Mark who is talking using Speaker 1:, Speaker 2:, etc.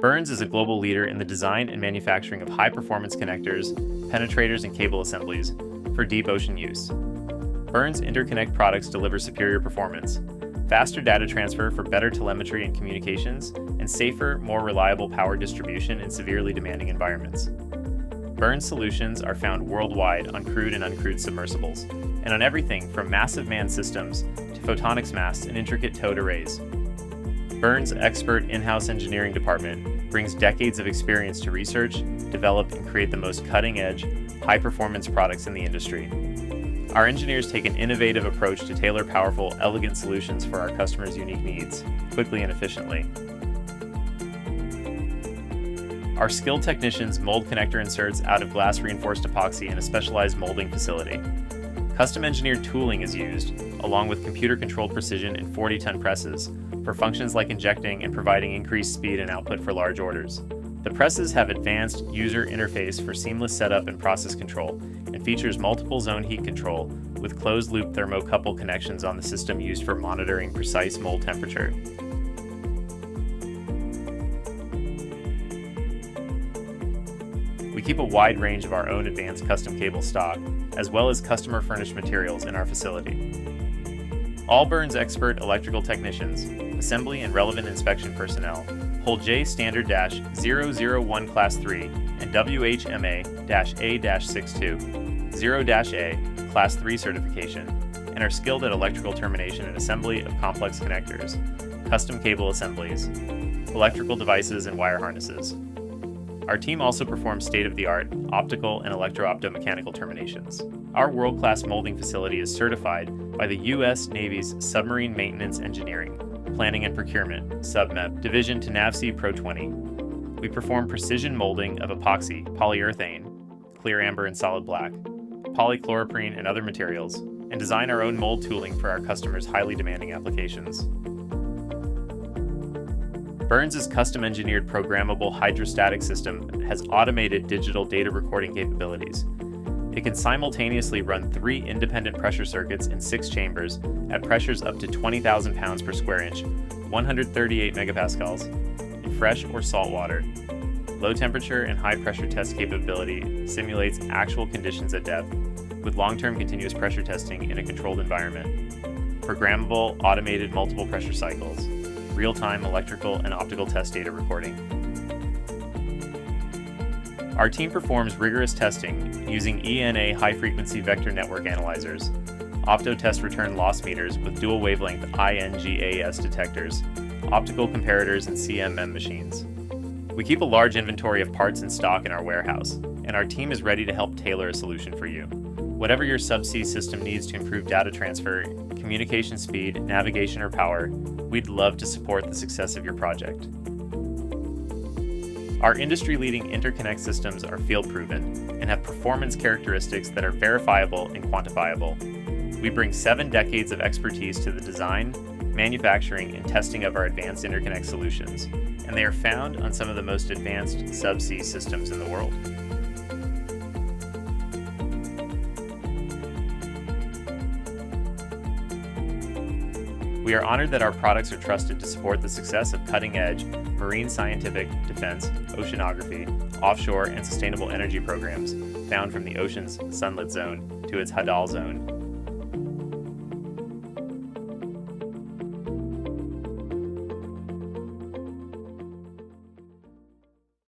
Speaker 1: BIRNS is a global leader in the design and manufacturing of high-performance connectors, penetrators, and cable assemblies for deep ocean use. BIRNS interconnect products deliver superior performance, faster data transfer for better telemetry and communications, and safer, more reliable power distribution in severely demanding environments. BIRNS solutions are found worldwide on crewed and uncrewed submersibles, and on everything from massive manned systems to photonics masts and intricate towed arrays. BIRNS' expert in-house engineering department brings decades of experience to research, develop, and create the most cutting-edge, high-performance products in the industry. Our engineers take an innovative approach to tailor powerful, elegant solutions for our customers' unique needs, quickly and efficiently. Our skilled technicians mold connector inserts out of glass-reinforced epoxy in a specialized molding facility. Custom-engineered tooling is used, along with computer-controlled precision in 40-ton presses, for functions like injecting and providing increased speed and output for large orders. The presses have advanced user interface for seamless setup and process control, and features multiple zone heat control with closed-loop thermocouple connections on the system used for monitoring precise mold temperature. We keep a wide range of our own advanced custom cable stock, as well as customer-furnished materials in our facility. All BIRNS expert electrical technicians, assembly and relevant inspection personnel hold J Standard-001 Class 3 and WHMA-A-62 0-A Class 3 certification, and are skilled at electrical termination and assembly of complex connectors, custom cable assemblies, electrical devices, and wire harnesses. Our team also performs state-of-the-art optical and electro-optomechanical terminations. Our world-class molding facility is certified by the U.S. Navy's Submarine Maintenance Engineering, Planning and Procurement (SubMEP) division to NAVSEA Pro 20. We perform precision molding of epoxy, polyurethane, clear amber and solid black, polychloroprene, and other materials, and design our own mold tooling for our customers' highly demanding applications. BIRNS' custom-engineered programmable hydrostatic system has automated digital data recording capabilities. It can simultaneously run 3 independent pressure circuits in 6 chambers at pressures up to 20,000 pounds per square inch, 138 megapascals, in fresh or salt water. Low temperature and high pressure test capability simulates actual conditions at depth, with long-term continuous pressure testing in a controlled environment. Programmable, automated multiple pressure cycles, real-time electrical and optical test data recording. Our team performs rigorous testing using ENA high-frequency vector network analyzers, opto-test return loss meters with dual wavelength INGAS detectors, optical comparators, and CMM machines. We keep a large inventory of parts in stock in our warehouse, and our team is ready to help tailor a solution for you. Whatever your subsea system needs to improve data transfer, communication speed, navigation, or power, we'd love to support the success of your project. Our industry-leading interconnect systems are field-proven and have performance characteristics that are verifiable and quantifiable. We bring 7 decades of expertise to the design, manufacturing, and testing of our advanced interconnect solutions, and they are found on some of the most advanced subsea systems in the world. We are honored that our products are trusted to support the success of cutting-edge marine scientific, defense, oceanography, offshore, and sustainable energy programs found from the ocean's sunlit zone to its Hadal zone